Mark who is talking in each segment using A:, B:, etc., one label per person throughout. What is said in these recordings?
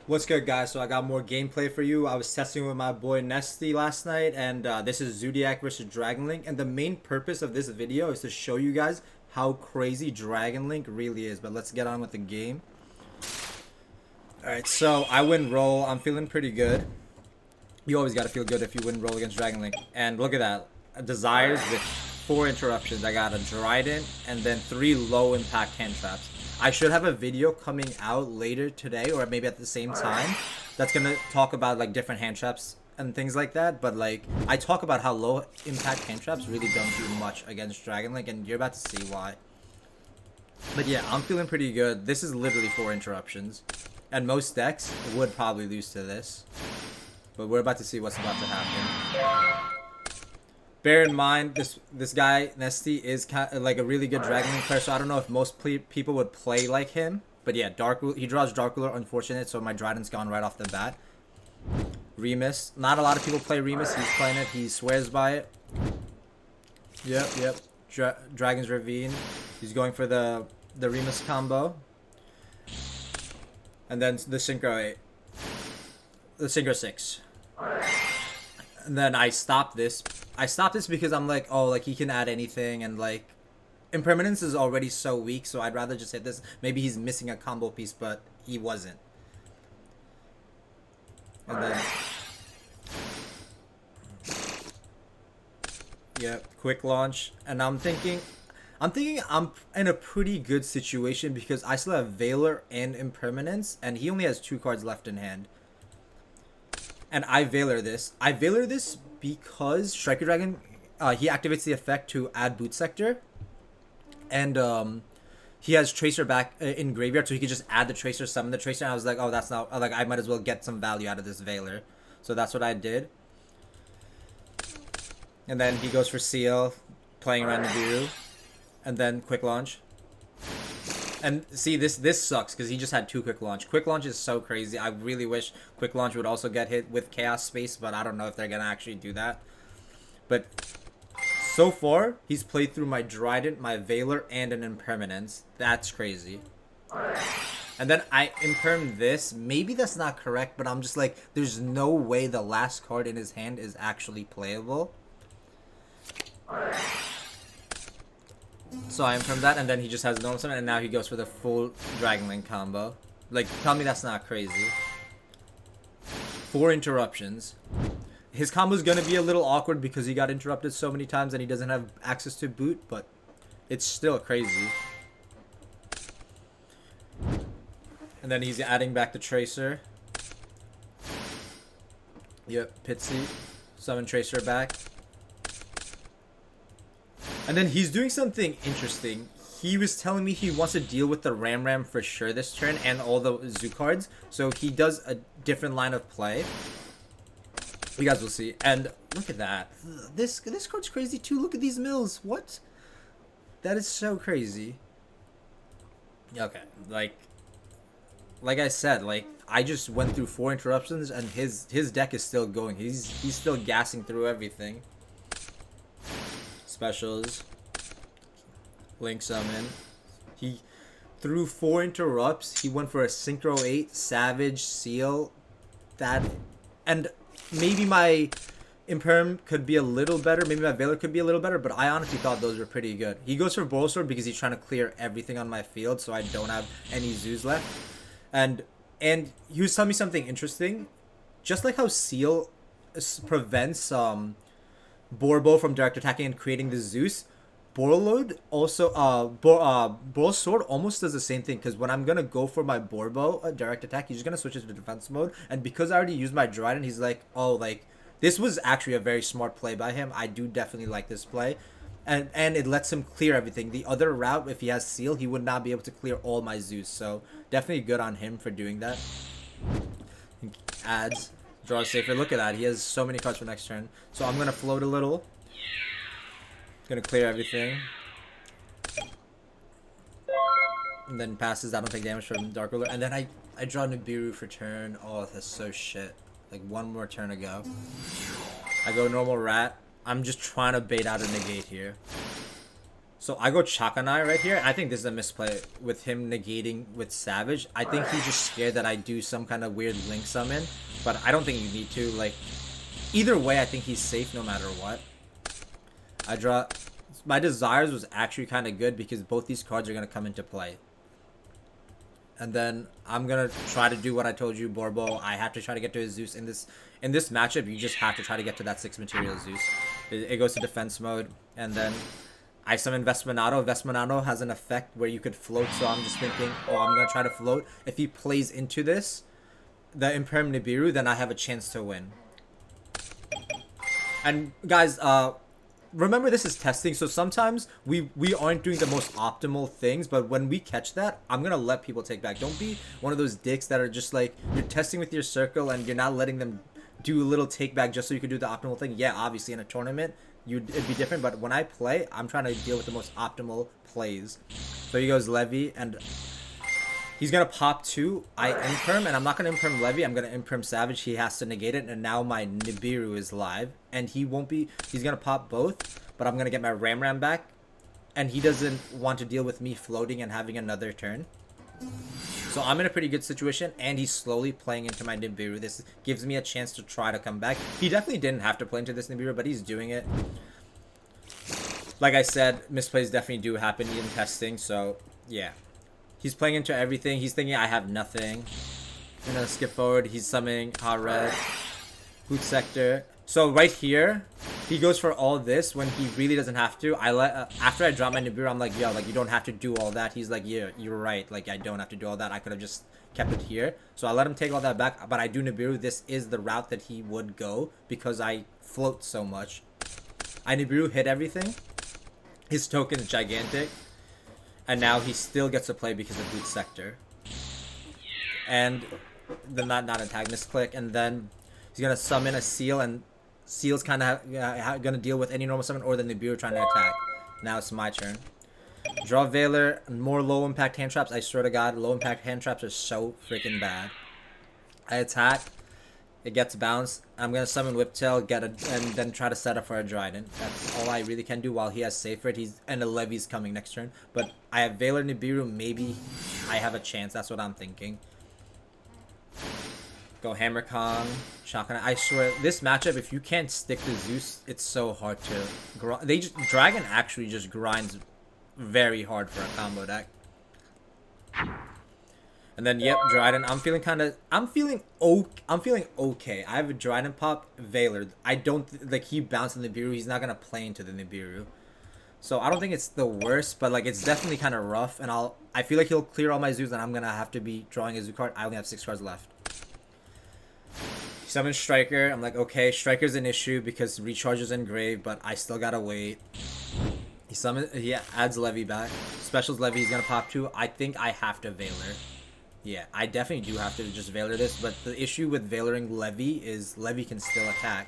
A: What's good, guys? So I got more gameplay for you. I was testing with my boy Nesty last night, and this is Zoodiac versus Dragon Link. And the main purpose of this video is to show you guys how crazy Dragon Link really is. But let's get on with the game. Alright, so I win roll. I'm feeling pretty good. You always gotta feel good if you win roll against Dragon Link. And look at that. Desires with 4 interruptions. I got a Dryden and then 3 low impact hand traps. I should have a video coming out later today or maybe at the same time that's gonna talk about like different hand traps and things like that. But like I talk about how low impact hand traps really don't do much against Dragon Link, and you're about to see why. But yeah, I'm feeling pretty good. This is literally 4 interruptions, and most decks would probably lose to this. But we're about to see what's about to happen. Bear in mind, this guy Nesty is like a really good Dragon Link player, so I don't know if most people would play like him. But yeah, he draws Dark Ruler, unfortunate, so my Dryden's gone right off the bat. Remus, not a lot of people play Remus. He's playing it. He swears by it. Yep. Dragon's Ravine. He's going for the Remus combo, and then the Synchro 8, the Synchro 6. And then I stopped this. Because I'm like, oh, like he can add anything, and like Impermanence is already so weak, so I'd rather just hit this. Maybe he's missing a combo piece, but he wasn't. And then yeah, quick launch. And I'm thinking I'm in a pretty good situation because I still have Valor and Impermanence, and he only has 2 cards left in hand. And I Valor this. Because Striker Dragon, he activates the effect to add Boot Sector. And he has Tracer back in Graveyard, so he could just add the Tracer, summon the Tracer. And I was like, oh, that's not... Like, I might as well get some value out of this Valor. So that's what I did. And then he goes for Seal, playing around Nibiru. And then Quick Launch. And see, this sucks because he just had 2 Quick Launch. Quick Launch is so crazy. I really wish Quick Launch would also get hit with Chaos Space, but I don't know if they're going to actually do that. But so far, he's played through my Dryden, my Valor, and an Impermanence. That's crazy. And then I Imperm this. Maybe that's not correct, but I'm just like, there's no way the last card in his hand is actually playable. So I Imperm that, and then he just has normal summon, and now he goes for the full Dragon Link combo. Like, tell me that's not crazy. 4 interruptions. His combo's gonna be a little awkward because he got interrupted so many times and he doesn't have access to boot, but it's still crazy. And then he's adding back the Tracer. Yep, Pitsy. Summon Tracer back. And then he's doing something interesting. He was telling me he wants to deal with the Ram for sure this turn and all the Zoo cards. So he does a different line of play. You guys will see. And look at that. This card's crazy too. Look at these mills. What? That is so crazy. Okay. Like I said, like I just went through 4 interruptions and his deck is still going. He's still gassing through everything. Specials, Link Summon. He threw 4 interrupts. He went for a Synchro 8, Savage, Seal. That, and maybe my Imperm could be a little better. Maybe my Valor could be a little better, but I honestly thought those were pretty good. He goes for Bowl Sword because he's trying to clear everything on my field so I don't have any Zoos left. And he was telling me something interesting. Just like how Seal prevents Borbo from direct attacking and creating the Zeus, Borload also Bor Sword almost does the same thing, because when I'm gonna go for my Borbo direct attack, he's just gonna switch it to defense mode, and because I already used my Dryden, he's like, oh, like this was actually a very smart play by him. I do definitely like this play, and it lets him clear everything. The other route, if he has Seal, he would not be able to clear all my Zeus, so definitely good on him for doing that. Adds. Draw safer. Look at that. He has so many cards for next turn. So I'm going to float a little. Going to clear everything. And then passes. I don't take damage from Dark Ruler. And then I draw Nibiru for turn. Oh, that's so shit. Like 1 more turn to go. I go normal Rat. I'm just trying to bait out a negate here. So I go Chakanai right here. I think this is a misplay with him negating with Savage. I think he's just scared that I do some kind of weird Link summon, but I don't think you need to. Like, either way, I think he's safe no matter what. I draw... My Desires was actually kind of good because both these cards are going to come into play. And then I'm going to try to do what I told you, Borbo. I have to try to get to his Zeus. In this matchup, you just have to try to get to that 6 material Zeus. It goes to defense mode. And then I summon Vespernato. Vespernato has an effect where you could float. So I'm just thinking, oh, I'm going to try to float. If he plays into this, the Imperm Nibiru, then I have a chance to win. And guys, remember this is testing, so sometimes we aren't doing the most optimal things, but when we catch that, I'm gonna let people take back. Don't be one of those dicks that are just like, you're testing with your circle and you're not letting them do a little take back just so you can do the optimal thing. Yeah, obviously in a tournament it'd be different, but when I play, I'm trying to deal with the most optimal plays. So he goes Levy, and he's gonna pop 2. I Imperm, and I'm not gonna Imperm Levy. I'm gonna Imperm Savage. He has to negate it, and now my Nibiru is live, and he won't be. He's gonna pop both, but I'm gonna get my Ram back, and he doesn't want to deal with me floating and having another turn. So I'm in a pretty good situation, and he's slowly playing into my Nibiru. This gives me a chance to try to come back. He definitely didn't have to play into this Nibiru, but he's doing it. Like I said, misplays definitely do happen in testing, so yeah. He's playing into everything. He's thinking I have nothing. I'm gonna skip forward. He's summoning Hot Red, Boot Sector. So right here, he goes for all this when he really doesn't have to. After I drop my Nibiru, I'm like, yo, like you don't have to do all that. He's like, yeah, you're right. Like I don't have to do all that. I could have just kept it here. So I let him take all that back. But I do Nibiru. This is the route that he would go because I float so much. I Nibiru hit everything. His token is gigantic. And now he still gets to play because of Boot Sector. And then not antagonist click. And then he's going to summon a Seal. And Seal's kind of going to deal with any normal summon or the Nibiru trying to attack. Now it's my turn. Draw Veiler. More low impact hand traps. I swear to God, low impact hand traps are so freaking bad. I attack. It gets bounced. I'm going to summon Whiptail, and then try to set up for a Dryden. That's all I really can do while he has Sacred. And a Levy's coming next turn. But I have Veiler Nibiru. Maybe I have a chance. That's what I'm thinking. Go Hammer Kong. Shotgun. I swear, this matchup, if you can't stick to Zeus, it's so hard to... Dragon actually just grinds very hard for a combo deck. And then, yep, Dryden. I'm feeling okay. I have a Dryden pop, Veiler. I don't, like, he bounced the Nibiru. He's not going to play into the Nibiru. So, I don't think it's the worst, but, like, it's definitely kind of rough. And I feel like he'll clear all my Zoos, and I'm going to have to be drawing a Zoo card. I only have 6 cards left. Summon Striker. I'm like, okay, Striker's an issue because recharges engrave, but I still got to wait. He adds Levy back. Specials Levy, he's going to pop 2. I think I have to Veiler. Yeah, I definitely do have to just Veiler this, but the issue with Veilering Levy is Levy can still attack.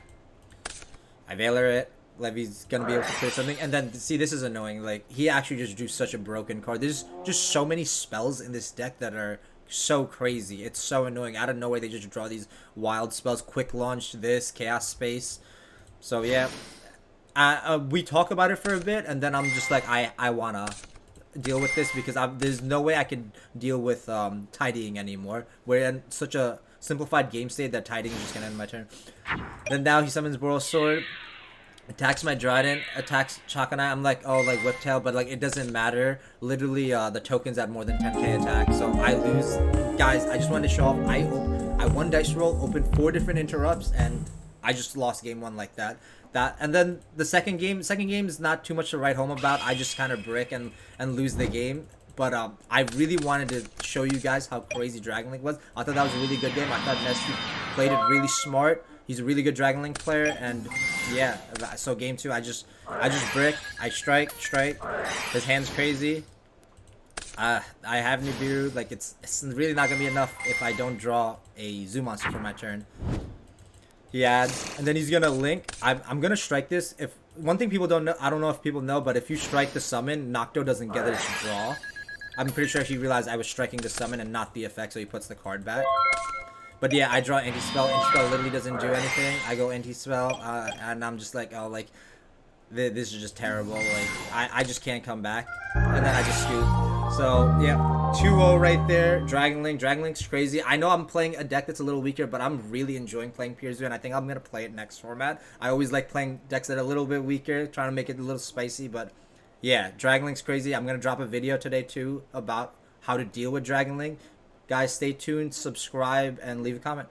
A: I Veiler it, Levy's gonna be able to clear something, and then, see, this is annoying, like, he actually just drew such a broken card. There's just so many spells in this deck that are so crazy. It's so annoying. Out of nowhere, they just draw these wild spells. Quick Launch, this, Chaos Space. So, yeah. We talk about it for a bit, and then I'm just like, I wanna deal with this because there's no way I can deal with tidying anymore. We're in such a simplified game state that tidying is just gonna end my turn. Then now he summons Boral Sword, attacks my Dryden, attacks Chakanai. I'm like, oh, like Whiptail, but like it doesn't matter. Literally, the tokens at more than 10k attack, so I lose. Guys, I just wanted to show off. I won dice roll, opened 4 different interrupts, and I just lost game 1 like that. And then the second game is not too much to write home about. I just kind of brick and lose the game. But I really wanted to show you guys how crazy Dragon Link was. I thought that was a really good game. I thought Nesty played it really smart. He's a really good Dragon Link player, and yeah. So game 2, I just brick. I strike. His hand's crazy. I have Nibiru. Like it's really not gonna be enough if I don't draw a Zoo monster for my turn. He adds, and then he's gonna link. I'm gonna strike this. If one thing people don't know, I don't know if people know, but if you strike the summon, Nocto doesn't get its draw. I'm pretty sure he realized I was striking the summon and not the effect, so he puts the card back. But yeah, I draw Anti-Spell. Anti-Spell literally doesn't do anything. I go Anti-Spell, and I'm just like, oh, like, This is just terrible. Like, I just can't come back. And then I just scoot. So, yeah, 2-0 right there. Dragon Link. Dragon Link's crazy. I know I'm playing a deck that's a little weaker, but I'm really enjoying playing Piers, and I think I'm going to play it next format. I always like playing decks that are a little bit weaker, trying to make it a little spicy, but yeah, Dragon Link's crazy. I'm going to drop a video today, too, about how to deal with Dragon Link. Guys, stay tuned, subscribe, and leave a comment.